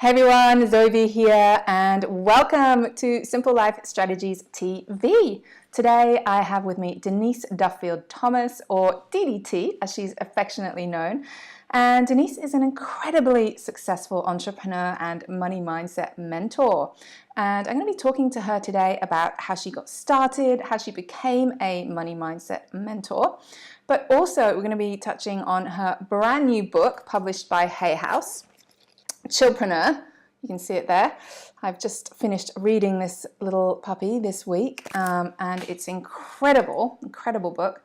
Hey everyone, Zoe here and welcome to Simple Life Strategies TV. Today I have with me Denise Duffield Thomas, or DDT as she's affectionately known. And Denise is an incredibly successful entrepreneur and money mindset mentor. And I'm going to be talking to her today about how she got started, how she became a money mindset mentor. But also we're going to be touching on her brand new book published by Hay House, Chillpreneur. You can see it there. I've just finished reading this little puppy this week, and it's incredible book.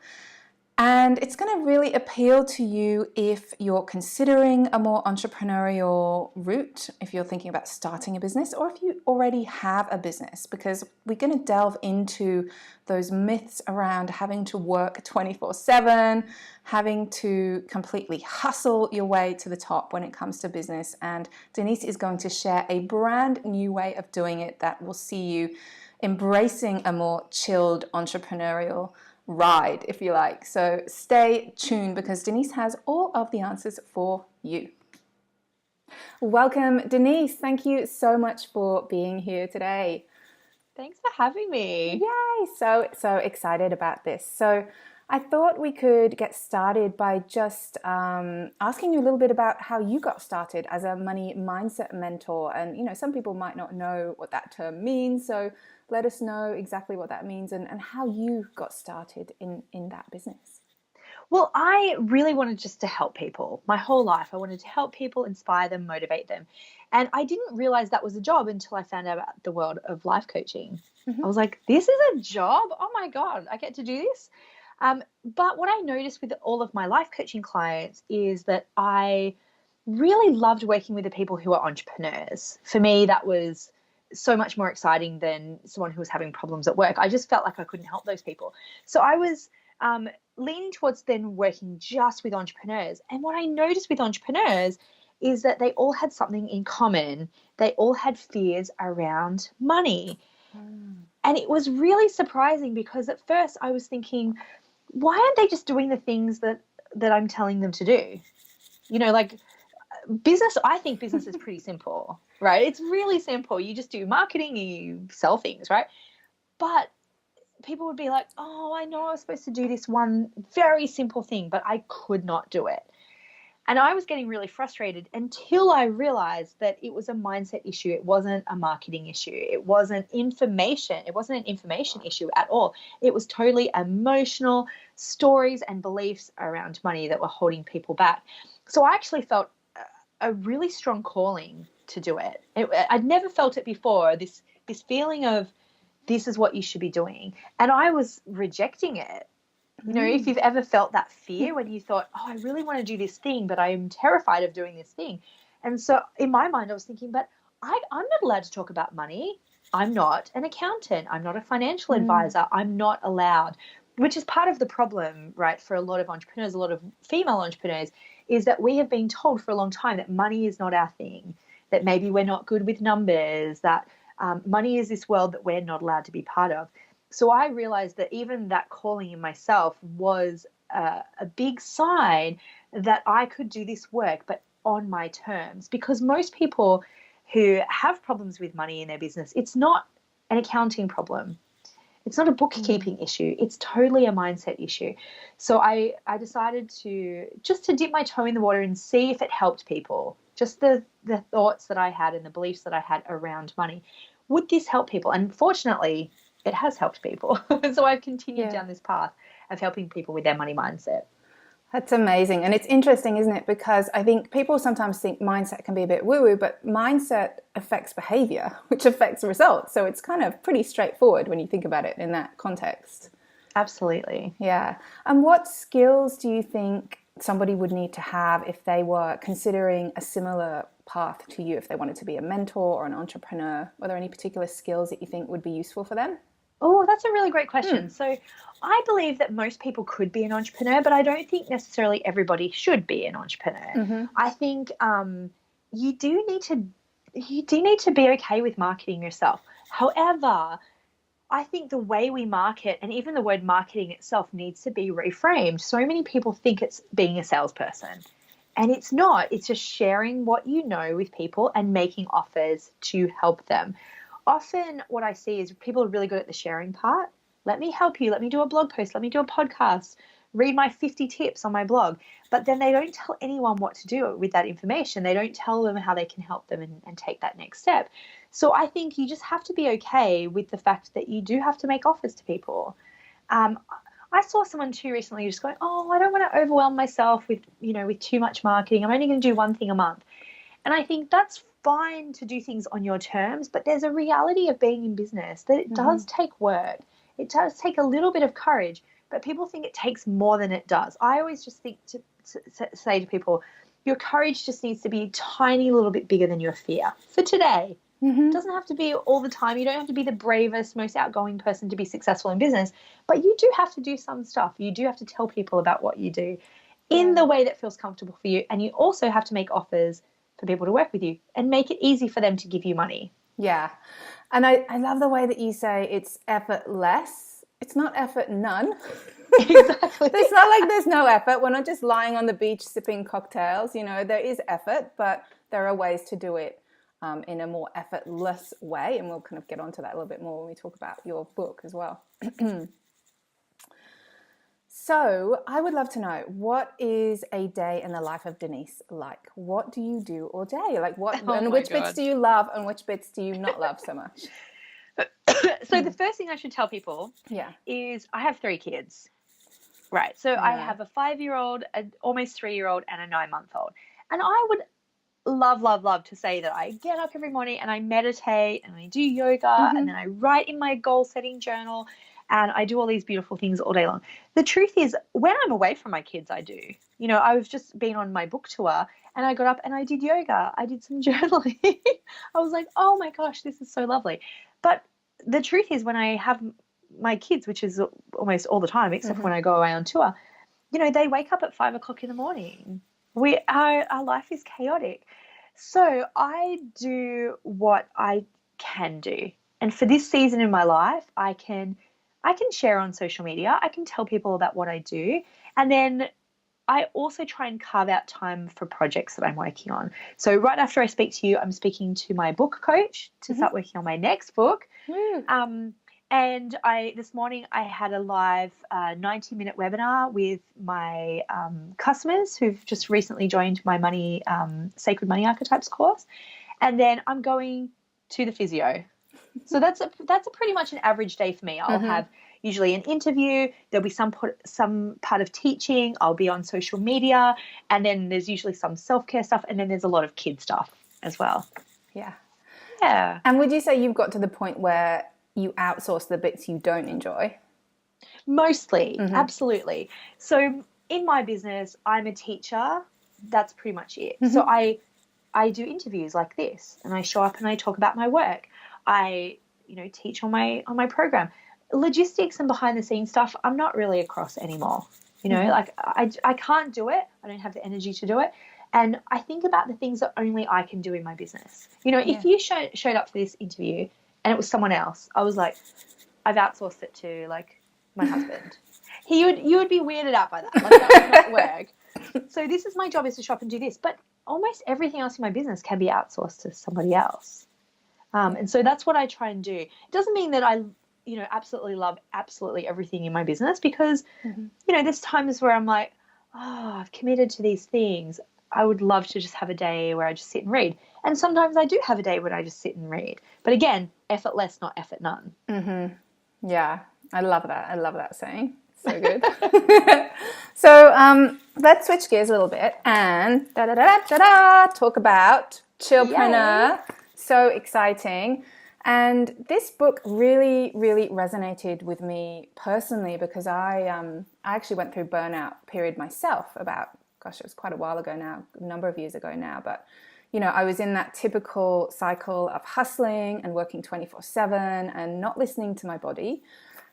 And it's going to really appeal to you if you're considering a more entrepreneurial route, if you're thinking about starting a business, or if you already have a business, because we're going to delve into those myths around having to work 24/7, having to completely hustle your way to the top when it comes to business. And Denise is going to share a brand new way of doing it that will see you embracing a more chilled entrepreneurial ride, if you like. So stay tuned because Denise has all of the answers for you. Welcome, Denise. Thank you so much for being here today. Thanks for having me. Yay! So excited about this. So I thought we could get started by just asking you a little bit about how you got started as a money mindset mentor. And, some people might not know what that term means. So let us know exactly what that means and how you got started in that business. Well, I really wanted just to help people. My whole life, I wanted to help people, inspire them, motivate them. And I didn't realize that was a job until I found out about the world of life coaching. Mm-hmm. I was like, this is a job? Oh my God, I get to do this? But what I noticed with all of my life coaching clients is that I really loved working with the people who are entrepreneurs. For me, that was so much more exciting than someone who was having problems at work. I just felt like I couldn't help those people. So I was leaning towards then working just with entrepreneurs. And what I noticed with entrepreneurs is that they all had something in common. They all had fears around money. And it was really surprising because at first I was thinking, why aren't they just doing the things that I'm telling them to do? Like business, I think business is pretty simple, right? It's really simple. You just do marketing and you sell things, right? But people would be like, oh, I know I was supposed to do this one very simple thing, but I could not do it. And I was getting really frustrated until I realized that it was a mindset issue. It wasn't a marketing issue. It wasn't information. It wasn't an information issue at all. It was totally emotional stories and beliefs around money that were holding people back. So I actually felt a really strong calling to do it. I'd never felt it before, this feeling of this is what you should be doing. And I was rejecting it. If you've ever felt that fear when you thought, oh, I really want to do this thing, but I'm terrified of doing this thing. And so in my mind, I was thinking, but I'm not allowed to talk about money. I'm not an accountant. I'm not a financial advisor. I'm not allowed, which is part of the problem, right, for a lot of entrepreneurs, a lot of female entrepreneurs, is that we have been told for a long time that money is not our thing, that maybe we're not good with numbers, that money is this world that we're not allowed to be part of. So I realized that even that calling in myself was a big sign that I could do this work, but on my terms. Because most people who have problems with money in their business, it's not an accounting problem. It's not a bookkeeping issue. It's totally a mindset issue. So I decided to dip my toe in the water and see if it helped people. Just the thoughts that I had and the beliefs that I had around money. Would this help people? And fortunately, it has helped people. So I've continued down this path of helping people with their money mindset. That's amazing. And it's interesting, isn't it? Because I think people sometimes think mindset can be a bit woo-woo, but mindset affects behavior, which affects results. So it's kind of pretty straightforward when you think about it in that context. Absolutely. Yeah. And what skills do you think somebody would need to have if they were considering a similar path to you, if they wanted to be a mentor or an entrepreneur? Were there any particular skills that you think would be useful for them? Oh, that's a really great question. So I believe that most people could be an entrepreneur, but I don't think necessarily everybody should be an entrepreneur. I think you do need to be okay with marketing yourself. However, I think the way we market, and even the word marketing itself, needs to be reframed. So many people think it's being a salesperson. And it's not. It's just sharing what you know with people and making offers to help them. Often what I see is people are really good at the sharing part. Let me help you. Let me do a blog post. Let me do a podcast. Read my 50 tips on my blog. But then they don't tell anyone what to do with that information. They don't tell them how they can help them and take that next step. So I think you just have to be okay with the fact that you do have to make offers to people. I saw someone too recently just going, oh, I don't want to overwhelm myself with, with too much marketing. I'm only going to do one thing a month. And I think that's fine to do things on your terms, but there's a reality of being in business that it does take work. It does take a little bit of courage, but people think it takes more than it does. I always just think to say to people, your courage just needs to be a tiny little bit bigger than your fear for today. It doesn't have to be all the time. You don't have to be the bravest, most outgoing person to be successful in business, but you do have to do some stuff. You do have to tell people about what you do in the way that feels comfortable for you. And you also have to make offers for people to work with you and make it easy for them to give you money. Yeah. And I love the way that you say it's effortless. It's not effort none. Exactly. It's not like there's no effort. We're not just lying on the beach sipping cocktails. There is effort, but there are ways to do it in a more effortless way. And we'll kind of get onto that a little bit more when we talk about your book as well. So I would love to know, what is a day in the life of Denise like? What do you do all day? Like which bits do you love and which bits do you not love so much? So the first thing I should tell people is I have 3 kids. Right. So I have a 5-year-old, an almost 3-year-old, and a 9-month-old. And I would love to say that I get up every morning and I meditate and I do yoga and then I write in my goal setting journal and I do all these beautiful things all day long. The truth is, when I'm away from my kids, I do. I've just been on my book tour and I got up and I did yoga. I did some journaling. I was like, oh my gosh, this is so lovely. But the truth is, when I have my kids, which is almost all the time, except when I go away on tour, they wake up at 5 o'clock in the morning. Our life is chaotic. So I do what I can do. And for this season in my life, I can share on social media. I can tell people about what I do. And then I also try and carve out time for projects that I'm working on. So right after I speak to you, I'm speaking to my book coach to start working on my next book. And this morning I had a live 90-minute webinar with my customers who've just recently joined my Sacred Money Archetypes course. And then I'm going to the physio. So that's a pretty much an average day for me. I'll have usually an interview. There'll be some part of teaching. I'll be on social media. And then there's usually some self-care stuff. And then there's a lot of kid stuff as well. Yeah. Yeah. And would you say you've got to the point where you outsource the bits you don't enjoy? Mostly, absolutely. So in my business, I'm a teacher. That's pretty much it. So I do interviews like this, and I show up and I talk about my work. I, teach on my program. Logistics and behind the scenes stuff, I'm not really across anymore. Like I can't do it. I don't have the energy to do it. And I think about the things that only I can do in my business. If you showed up for this interview and it was someone else, I was like, I've outsourced it to like my husband. You would be weirded out by that. Like, that would not work. So this is my job, is to shop and do this. But almost everything else in my business can be outsourced to somebody else. And so that's what I try and do. It doesn't mean that I, absolutely love absolutely everything in my business, because, there's times where I'm like, oh, I've committed to these things. I would love to just have a day where I just sit and read. And sometimes I do have a day when I just sit and read. But again, effort less, not effort none. Yeah, I love that. I love that saying. So good. So let's switch gears a little bit and talk about Chillpreneur. Yay. So exciting. And this book really, really resonated with me personally, because I actually went through burnout period myself about, it was quite a while ago now, a number of years ago now, but I was in that typical cycle of hustling and working 24/7 and not listening to my body.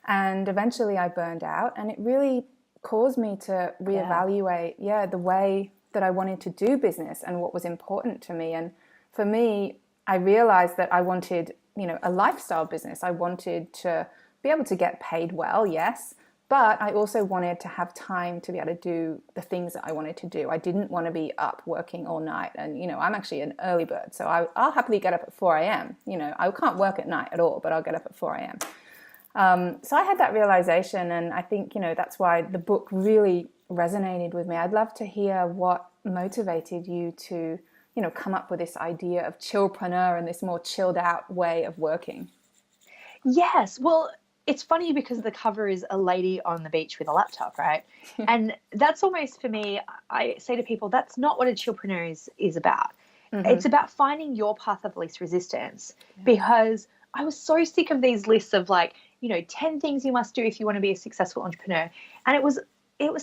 And eventually I burned out, and it really caused me to reevaluate, the way that I wanted to do business and what was important to me. And for me, I realized that I wanted, a lifestyle business. I wanted to be able to get paid well, yes, But I also wanted to have time to be able to do the things that I wanted to do. I didn't want to be up working all night. And, I'm actually an early bird. So I'll happily get up at 4 a.m. I can't work at night at all, but I'll get up at 4 a.m. So I had that realization. And I think, that's why the book really resonated with me. I'd love to hear what motivated you to, come up with this idea of chillpreneur and this more chilled out way of working. Yes. Well, it's funny because the cover is a lady on the beach with a laptop, right? And that's almost, for me, I say to people, that's not what a chillpreneur is about. Mm-hmm. It's about finding your path of least resistance, because I was so sick of these lists of 10 things you must do if you want to be a successful entrepreneur. And it was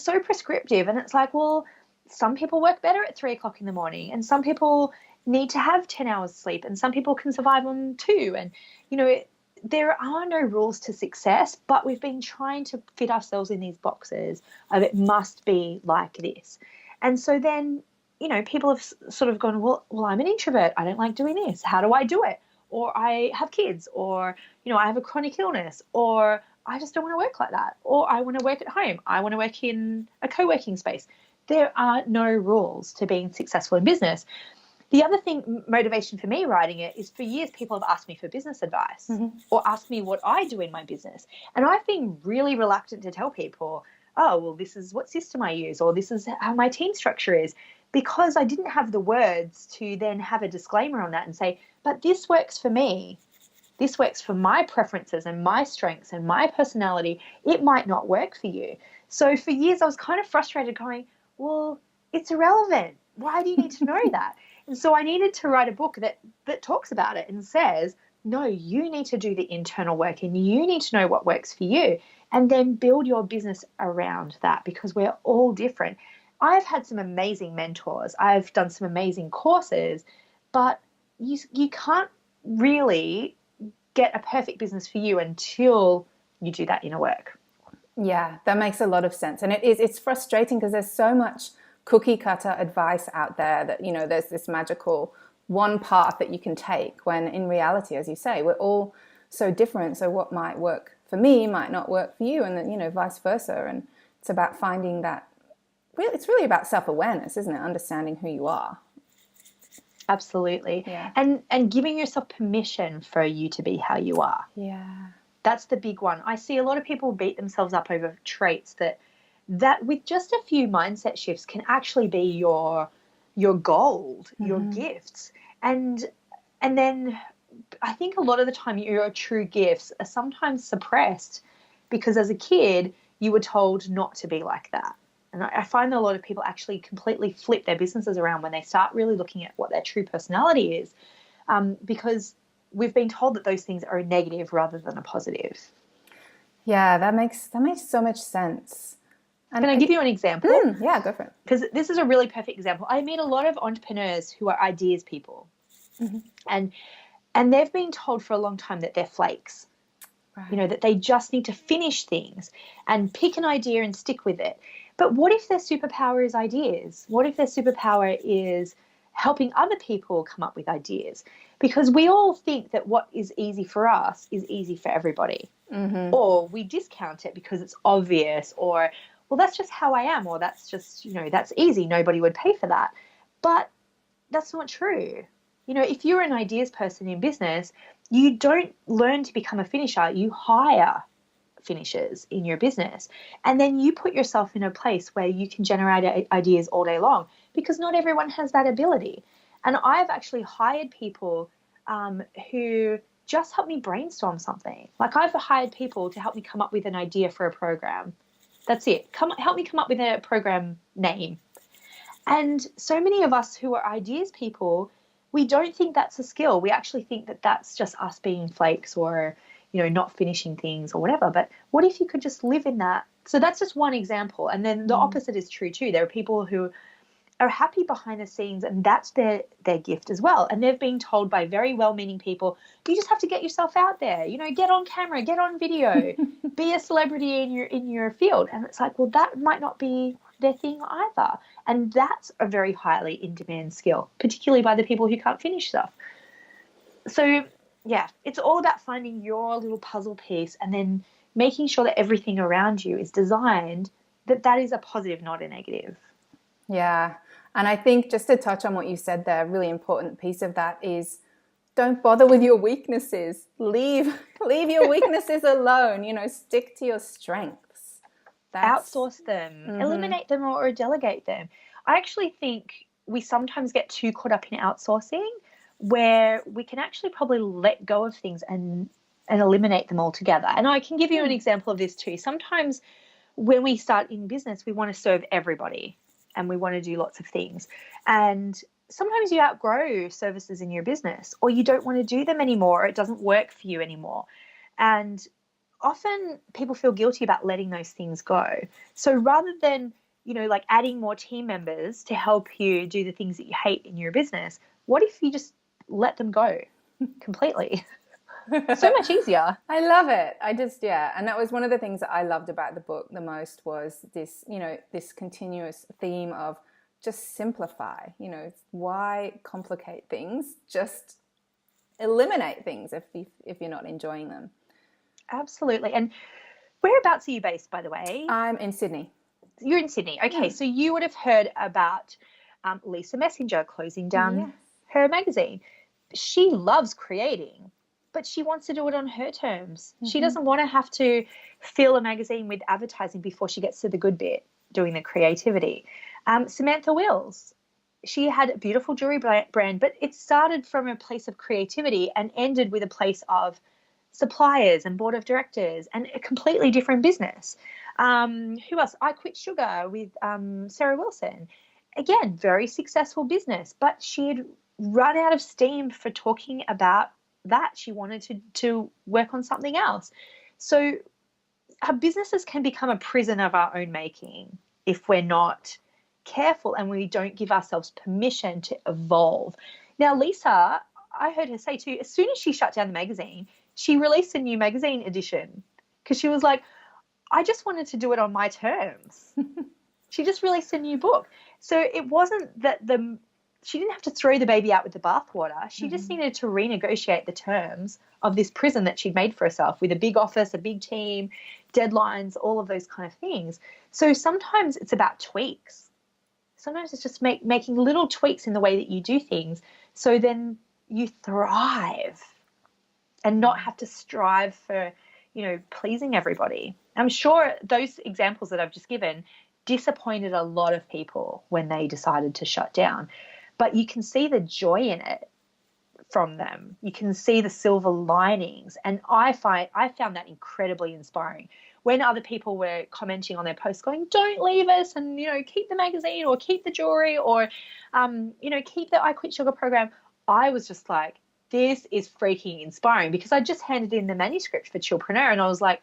so prescriptive. And it's like, well, some people work better at 3 o'clock in the morning, and some people need to have 10 hours sleep, and some people can survive on 2. And, there are no rules to success, but we've been trying to fit ourselves in these boxes of it must be like this. And so then, people have sort of gone, well, I'm an introvert. I don't like doing this. How do I do it? Or I have kids, or, I have a chronic illness, or I just don't want to work like that. Or I want to work at home. I want to work in a co-working space. There are no rules to being successful in business. The other thing, motivation for me writing it, is for years people have asked me for business advice, or asked me what I do in my business. And I've been really reluctant to tell people, oh, well, this is what system I use, or this is how my team structure is, because I didn't have the words to then have a disclaimer on that and say, but this works for me. This works for my preferences and my strengths and my personality. It might not work for you. So for years I was kind of frustrated going, well, it's irrelevant. Why do you need to know that? And so I needed to write a book that talks about it and says, no, you need to do the internal work, and you need to know what works for you, and then build your business around that, because we're all different. I've had some amazing mentors. I've done some amazing courses, but you can't really get a perfect business for you until you do that inner work. Yeah, that makes a lot of sense. And it's frustrating because there's so much cookie cutter advice out there that, there's this magical one path that you can take, when in reality, as you say, we're all so different. So what might work for me might not work for you, and then, vice versa. And it's about finding that, it's really about self-awareness, isn't it? Understanding who you are. Absolutely. Yeah. And giving yourself permission for you to be how you are. Yeah. That's the big one. I see a lot of people beat themselves up over traits that with just a few mindset shifts can actually be your gold, your gifts. And then I think a lot of the time your true gifts are sometimes suppressed because as a kid you were told not to be like that. And I find that a lot of people actually completely flip their businesses around when they start really looking at what their true personality is, because we've been told that those things are a negative rather than a positive. Yeah, that makes so much sense. And can I give you an example? Yeah, go for it. Because this is a really perfect example. I meet a lot of entrepreneurs who are ideas people. And they've been told for a long time that they're flakes. Right. That they just need to finish things and pick an idea and stick with it. But what if their superpower is ideas? What if their superpower is helping other people come up with ideas? Because we all think that what is easy for us is easy for everybody. Or we discount it because it's obvious, or, well, that's just how I am, or that's just, that's easy. Nobody would pay for that. But that's not true. If you're an ideas person in business, you don't learn to become a finisher. You hire finishers in your business. And then you put yourself in a place where you can generate ideas all day long, because not everyone has that ability. And I've actually hired people who just help me brainstorm something. Like I've hired people to help me come up with an idea for a program. That's it. Help me come up with a program name. And so many of us who are ideas people, we don't think that's a skill. We actually think that that's just us being flakes, or, not finishing things or whatever. But what if you could just live in that? So that's just one example. And then the opposite is true too. There are people who are happy behind the scenes, and that's their gift as well. And they've been told by very well-meaning people, you just have to get yourself out there, get on camera, get on video, be a celebrity in your field. And it's like, well, that might not be their thing either. And that's a very highly in-demand skill, particularly by the people who can't finish stuff. So, yeah, it's all about finding your little puzzle piece and then making sure that everything around you is designed that is a positive, not a negative. Yeah. And I think just to touch on what you said there, a really important piece of that is don't bother with your weaknesses. Leave your weaknesses alone, stick to your strengths. Outsource them, eliminate them, or delegate them. I actually think we sometimes get too caught up in outsourcing, where we can actually probably let go of things and eliminate them altogether. And I can give you an example of this too. Sometimes when we start in business, we want to serve everybody and we want to do lots of things. And sometimes you outgrow services in your business, or you don't want to do them anymore, or it doesn't work for you anymore. And often people feel guilty about letting those things go. So rather than, like adding more team members to help you do the things that you hate in your business, what if you just let them go completely? So much easier. I love it. And that was one of the things that I loved about the book the most, was this, this continuous theme of just simplify. Why complicate things? Just eliminate things if you're not enjoying them. Absolutely. And whereabouts are you based, by the way? I'm in Sydney. You're in Sydney. Okay, so you would have heard about Lisa Messenger closing down her magazine. She loves creating, but she wants to do it on her terms. She doesn't want to have to fill a magazine with advertising before she gets to the good bit, doing the creativity. Samantha Wills, she had a beautiful jewelry brand, but it started from a place of creativity and ended with a place of suppliers and board of directors and a completely different business. Who else? I Quit Sugar with Sarah Wilson. Again, very successful business, but she had run out of steam for talking about that. She wanted to work on something else. So our businesses can become a prison of our own making if we're not careful and we don't give ourselves permission to evolve. Now, Lisa, I heard her say too, as soon as she shut down the magazine, she released a new magazine edition because she was like, I just wanted to do it on my terms. She just released a new book. So it wasn't that she didn't have to throw the baby out with the bathwater. She just needed to renegotiate the terms of this prison that she'd made for herself, with a big office, a big team, deadlines, all of those kind of things. So sometimes it's about tweaks. Sometimes it's just making little tweaks in the way that you do things, so then you thrive and not have to strive for, pleasing everybody. I'm sure those examples that I've just given disappointed a lot of people when they decided to shut down. But you can see the joy in it from them. You can see the silver linings. And I found that incredibly inspiring. When other people were commenting on their posts going, don't leave us, and, keep the magazine or keep the jewelry or, keep the I Quit Sugar program, I was just like, this is freaking inspiring, because I just handed in the manuscript for Chillpreneur and I was like,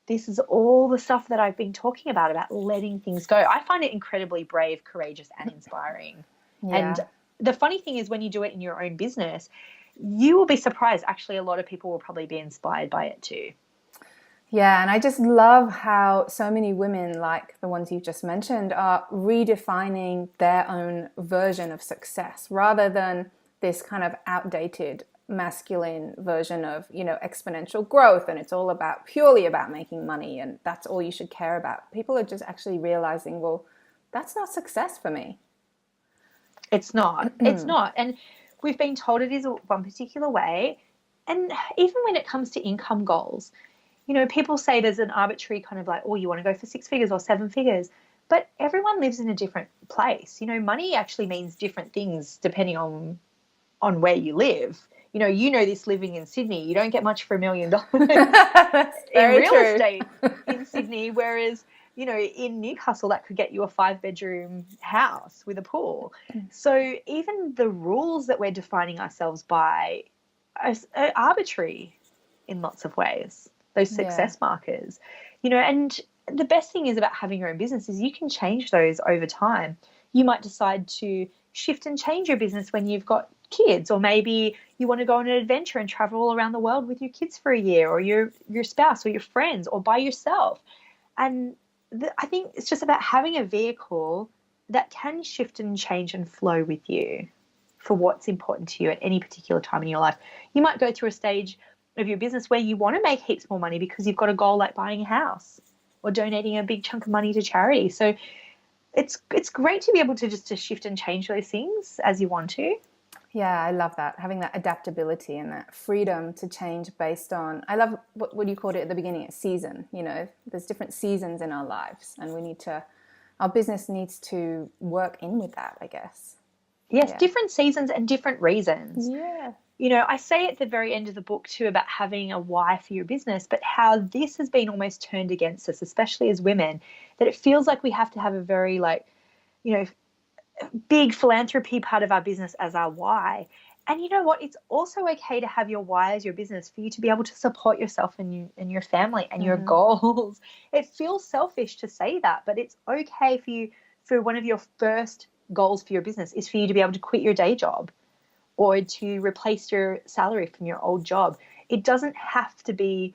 this is all the stuff that I've been talking about letting things go. I find it incredibly brave, courageous, and inspiring. Yeah. And the funny thing is, when you do it in your own business, you will be surprised. Actually, a lot of people will probably be inspired by it too. Yeah, and I just love how so many women, like the ones you've just mentioned, are redefining their own version of success rather than this kind of outdated masculine version of, exponential growth, and it's all purely about making money, and that's all you should care about. People are just actually realizing, well, that's not success for me. It's not. It's not. And we've been told it is one particular way. And even when it comes to income goals, people say there's an arbitrary kind of like, oh, you want to go for 6 figures or 7 figures. But everyone lives in a different place. Money actually means different things depending on where you live. This living in Sydney, you don't get much for $1 million in real estate in Sydney, whereas, in Newcastle, that could get you a 5-bedroom house with a pool. So even the rules that we're defining ourselves by are arbitrary in lots of ways, those success markers, and the best thing is about having your own business is you can change those over time. You might decide to shift and change your business when you've got kids, or maybe you want to go on an adventure and travel all around the world with your kids for a year, or your spouse or your friends, or by yourself. And I think it's just about having a vehicle that can shift and change and flow with you for what's important to you at any particular time in your life. You might go through a stage of your business where you want to make heaps more money because you've got a goal like buying a house or donating a big chunk of money to charity. So it's great to be able to just to shift and change those things as you want to. Yeah, I love that. Having that adaptability and that freedom to change based on, I love what you called it at the beginning, a season. You know, there's different seasons in our lives, and our business needs to work in with that, I guess. Yes, different seasons and different reasons. Yeah. You know, I say at the very end of the book too about having a why for your business, but how this has been almost turned against us, especially as women, that it feels like we have to have a very big philanthropy part of our business as our why. And you know what? It's also okay to have your why as your business for you to be able to support yourself and your family and your goals. It feels selfish to say that, but it's okay for you, for one of your first goals for your business is for you to be able to quit your day job or to replace your salary from your old job. It doesn't have to be,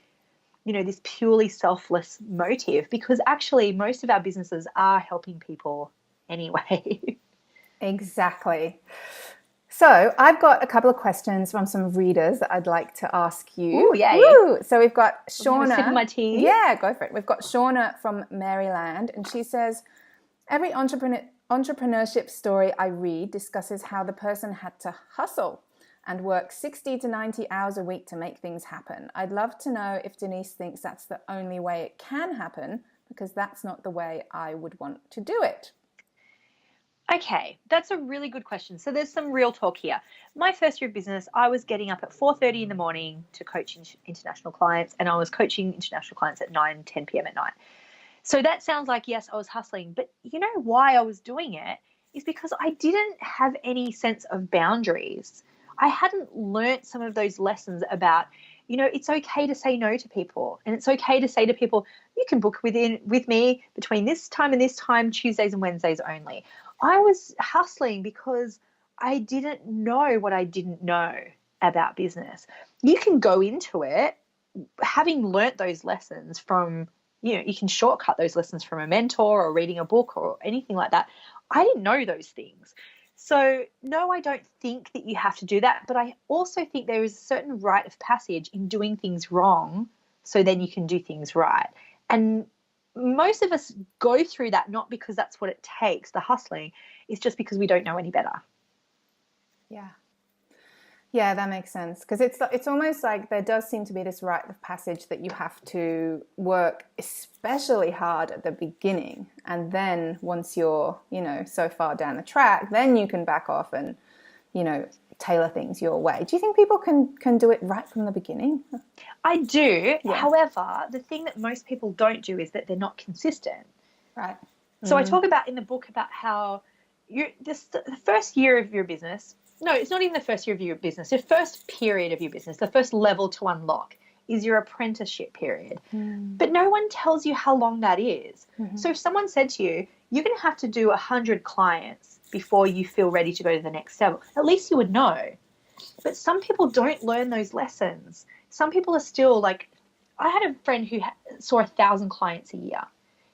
this purely selfless motive, because actually most of our businesses are helping people anyway. Exactly. So I've got a couple of questions from some readers that I'd like to ask you. Ooh, yay. Woo! So we've got Shauna. Shauna. Sip of my tea. Yeah, go for it. We've got Shauna from Maryland, and she says, every entrepreneurship story I read discusses how the person had to hustle and work 60 to 90 hours a week to make things happen. I'd love to know if Denise thinks that's the only way it can happen, because that's not the way I would want to do it. Okay, that's a really good question. So there's some real talk here. My first year of business, I was getting up at 4:30 in the morning to coach international clients, and I was coaching international clients at 9, 10 p.m. at night. So that sounds like, yes, I was hustling. But you know why I was doing it is because I didn't have any sense of boundaries. I hadn't learnt some of those lessons about, it's okay to say no to people. And it's okay to say to people, you can book with me between this time and this time, Tuesdays and Wednesdays only. I was hustling because I didn't know what I didn't know about business. You can go into it having learnt those lessons from, you can shortcut those lessons from a mentor or reading a book or anything like that. I didn't know those things. So no, I don't think that you have to do that. But I also think there is a certain rite of passage in doing things wrong so then you can do things right. And most of us go through that not because that's what it takes, the hustling, it's just because we don't know any better. Yeah, that makes sense, because it's almost like there does seem to be this rite of passage that you have to work especially hard at the beginning, and then once you're, so far down the track, then you can back off and, tailor things your way. Do you think people can do it right from the beginning? I do. Yeah. However, the thing that most people don't do is that they're not consistent. Right. So I talk about in the book about how the first year of your business, no, it's not even the first year of your business, the first period of your business, the first level to unlock is your apprenticeship period. But no one tells you how long that is. So if someone said to you, you're going to have to do 100 clients before you feel ready to go to the next level, at least you would know. But some people don't learn those lessons. Some people are still like, I had a friend who saw 1,000 clients a year,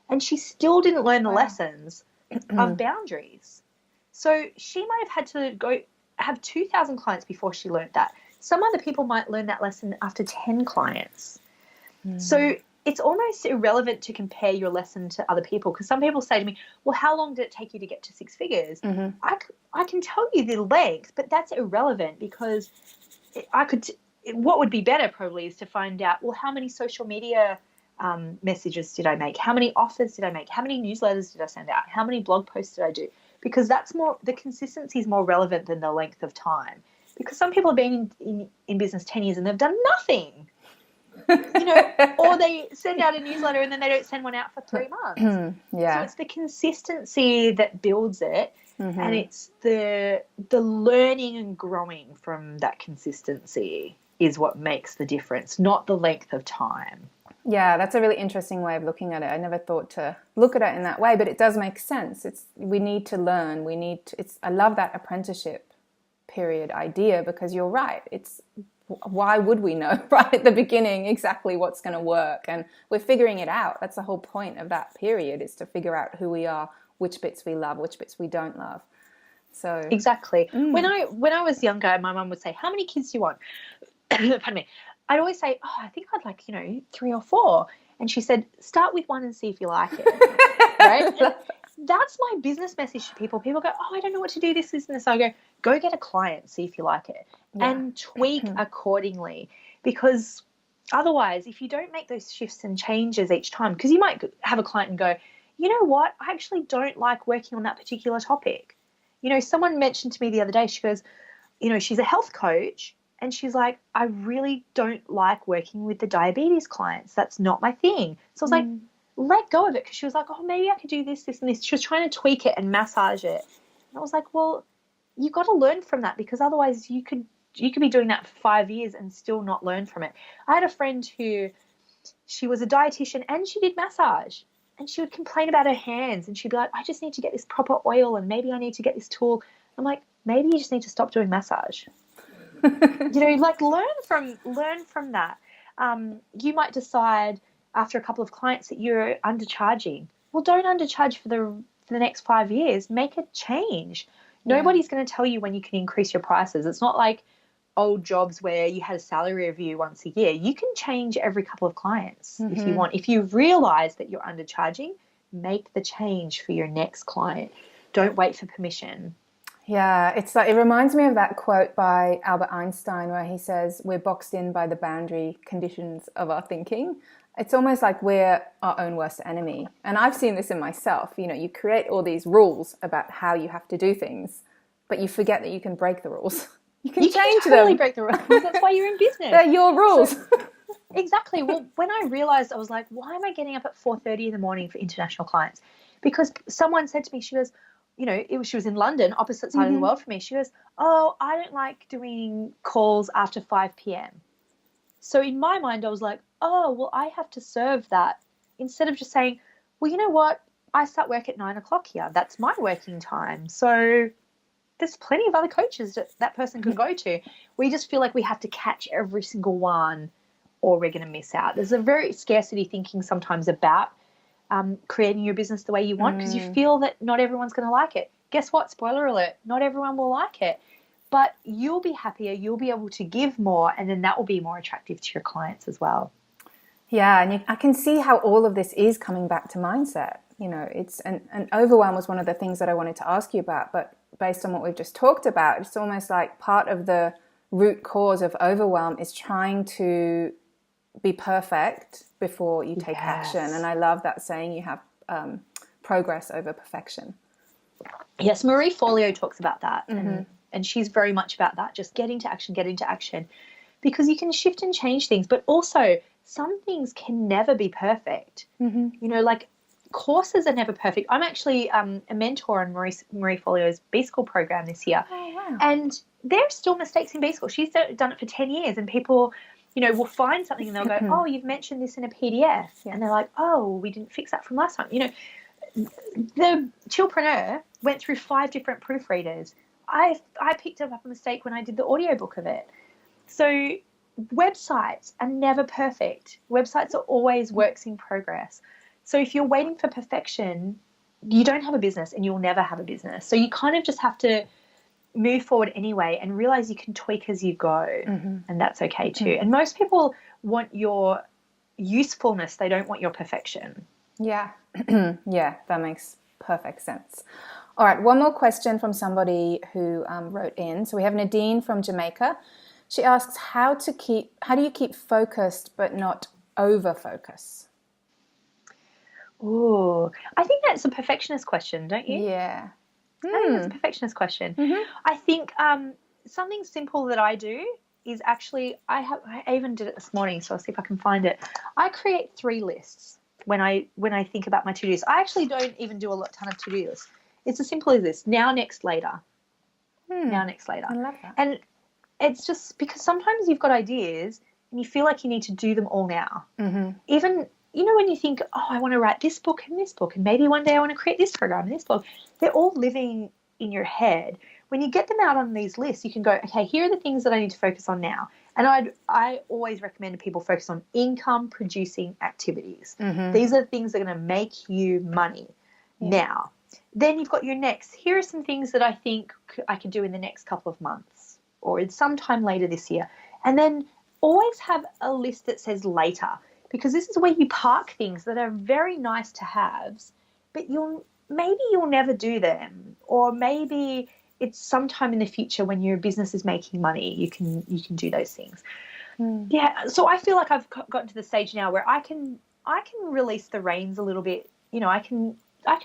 and she still didn't learn the lessons of boundaries. So she might have had to go have 2,000 clients before she learned that. Some other people might learn that lesson after 10 clients. So it's almost irrelevant to compare your lesson to other people, because some people say to me, well, how long did it take you to get to 6 figures? I can tell you the length, but that's irrelevant, because what would be better probably is to find out, well, how many social media messages did I make? How many offers did I make? How many newsletters did I send out? How many blog posts did I do? Because the consistency is more relevant than the length of time. Because some people have been in business 10 years and they've done nothing, or they send out a newsletter and then they don't send one out for 3 months. So it's the consistency that builds it, and it's the learning and growing from that consistency is what makes the difference, not the length of time. Yeah, that's a really interesting way of looking at it. I never thought to look at it in that way, but it does make sense. We need to learn. I love that apprenticeship period idea, because you're right. Why would we know right at the beginning exactly what's going to work? And we're figuring it out. That's the whole point of that period, is to figure out who we are, which bits we love, which bits we don't love. So exactly. When I was younger, my mum would say, how many kids do you want? Pardon me. I'd always say, oh, I think I'd like, 3 or 4. And she said, start with 1 and see if you like it. Right? And that's my business message to people. People go, oh, I don't know what to do, this, and this. I go get a client, see if you like it, and tweak accordingly. Because otherwise, if you don't make those shifts and changes each time, because you might have a client and go, you know what, I actually don't like working on that particular topic. Someone mentioned to me the other day, she goes, she's a health coach, and she's like, I really don't like working with the diabetes clients. That's not my thing. So I was like, let go of it, because she was like, oh, maybe I could do this, this, and this. She was trying to tweak it and massage it. And I was like, well, you've got to learn from that, because otherwise you could be doing that for 5 years and still not learn from it. I had a friend who, she was a dietitian and she did massage, and she would complain about her hands, and she'd be like, I just need to get this proper oil, and maybe I need to get this tool. I'm like, maybe you just need to stop doing massage. Like learn from that. You might decide after a couple of clients that you're undercharging. Well, don't undercharge for the next 5 years. Make a change. Nobody's going to tell you when you can increase your prices. It's not like old jobs where you had a salary review once a year. You can change every couple of clients if you want. If you realize that you're undercharging, make the change for your next client. Don't wait for permission. Yeah, it's like, it reminds me of that quote by Albert Einstein where he says, we're boxed in by the boundary conditions of our thinking. It's almost like we're our own worst enemy. And I've seen this in myself. You create all these rules about how you have to do things, but you forget that you can break the rules. You can change them. You totally break the rules. That's why you're in business. They're your rules. So, exactly. Well, when I realized, I was like, why am I getting up at 4:30 in the morning for international clients? Because someone said to me, she goes, she was in London, opposite side of the world for me. She goes, oh, I don't like doing calls after 5 p.m. So in my mind, I was like, oh, well, I have to serve that. Instead of just saying, well, you know what? I start work at 9 o'clock here. That's my working time. So there's plenty of other coaches that person can go to. We just feel like we have to catch every single one or we're going to miss out. There's a very scarcity thinking sometimes about creating your business the way you want, because you feel that not everyone's going to like it. Guess what? Spoiler alert, not everyone will like it. But you'll be happier, you'll be able to give more, and then that will be more attractive to your clients as well. Yeah, and I can see how all of this is coming back to mindset. And overwhelm was one of the things that I wanted to ask you about, but based on what we've just talked about, it's almost like part of the root cause of overwhelm is trying to be perfect before you take action. And I love that saying, you have progress over perfection. Yes, Marie Forleo talks about that. And she's very much about that, just getting to action, because you can shift and change things. But also, some things can never be perfect. Like courses are never perfect. I'm actually a mentor in Marie Forleo's B School program this year. Oh, wow. And there are still mistakes in B School. She's done it for 10 years, and people, will find something and they'll go, oh, you've mentioned this in a PDF. Yeah. And they're like, oh, we didn't fix that from last time. The Chillpreneur went through 5 different proofreaders. I picked up a mistake when I did the audiobook of it. So websites are never perfect. Websites are always works in progress. So if you're waiting for perfection, you don't have a business and you'll never have a business. So you kind of just have to move forward anyway and realize you can tweak as you go, and that's okay too. And most people want your usefulness. They don't want your perfection. Yeah. Yeah, that makes perfect sense. All right, one more question from somebody who wrote in. So we have Nadine from Jamaica. She asks, how do you keep focused but not over-focus? Ooh, I think that's a perfectionist question, don't you? Yeah. I think that's a perfectionist question. I think something simple that I do is actually, I even did it this morning, so I'll see if I can find it. I create 3 lists when I think about my to-dos. I actually don't even do a ton of to-do lists. It's as simple as this: now, next, later. Now, next, later. I love that. And it's just because sometimes you've got ideas and you feel like you need to do them all now. Even, when you think, oh, I want to write this book, and maybe one day I want to create this program and this book, they're all living in your head. When you get them out on these lists, you can go, okay, here are the things that I need to focus on now. And I always recommend people focus on income producing activities. These are the things that are going to make you money now. Then you've got your next. Here are some things that I think I could do in the next couple of months or sometime later this year. And then always have a list that says later, because this is where you park things that are very nice to have, but maybe you'll never do them, or maybe it's sometime in the future when your business is making money, you can do those things. Yeah, so I feel like I've gotten to the stage now where I can release the reins a little bit. I can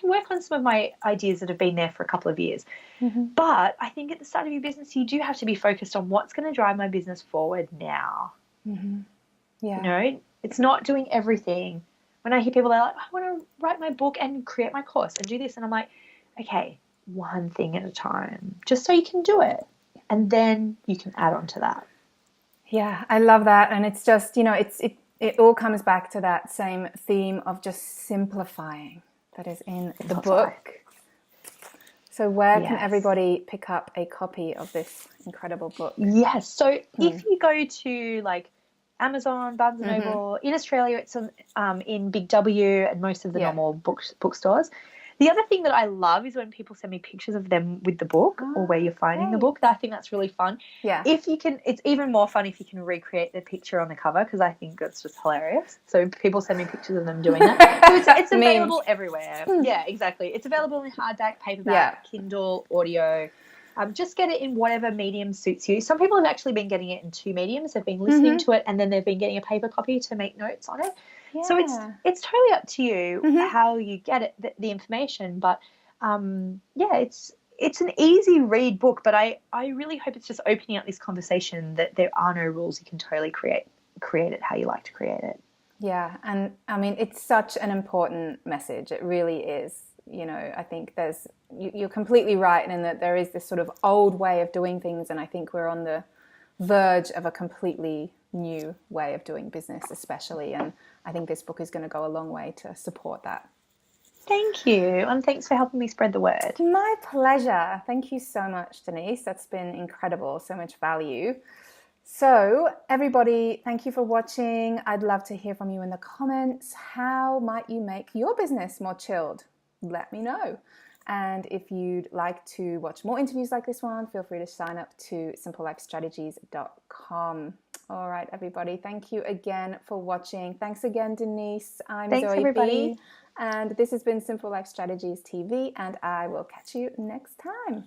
work on some of my ideas that have been there for a couple of years. But I think at the start of your business, you do have to be focused on what's going to drive my business forward now. Yeah. It's not doing everything. When I hear people, they're like, I want to write my book and create my course and do this. And I'm like, okay, one thing at a time, just so you can do it. And then you can add on to that. Yeah, I love that. And it's just, it all comes back to that same theme of just simplifying that is in the book. So where can everybody pick up a copy of this incredible book? Yes. So if you go to like Amazon, Barnes & Noble, in Australia it's in Big W and most of the normal bookstores. The other thing that I love is when people send me pictures of them with the book or where you're finding the book. I think that's really fun. Yeah. If you can, it's even more fun if you can recreate the picture on the cover, because I think that's just hilarious. So people send me pictures of them doing that. So it's available everywhere. Yeah, exactly. It's available in hardback, paperback, Kindle, audio. Just get it in whatever medium suits you. Some people have actually been getting it in 2 mediums. They've been listening to it and then they've been getting a paper copy to make notes on it. Yeah. So it's totally up to you how you get it, the information. But it's an easy read book. But I really hope it's just opening up this conversation that there are no rules. You can totally create it how you like to create it. Yeah, and I mean it's such an important message. It really is. I think you're completely right in that there is this sort of old way of doing things, and I think we're on the verge of a completely new way of doing business, especially, and I think this book is going to go a long way to support that. Thank you, and thanks for helping me spread the word. My pleasure. Thank you so much, Denise. That's been incredible, so much value. So everybody, thank you for watching. I'd love to hear from you in the comments. How might you make your business more chilled? Let me know. And if you'd like to watch more interviews like this one, feel free to sign up to simplelifestrategies.com. All right, everybody. Thank you again for watching. Thanks again, Denise. Thanks, Zoe everybody. B. And this has been Simple Life Strategies TV, and I will catch you next time.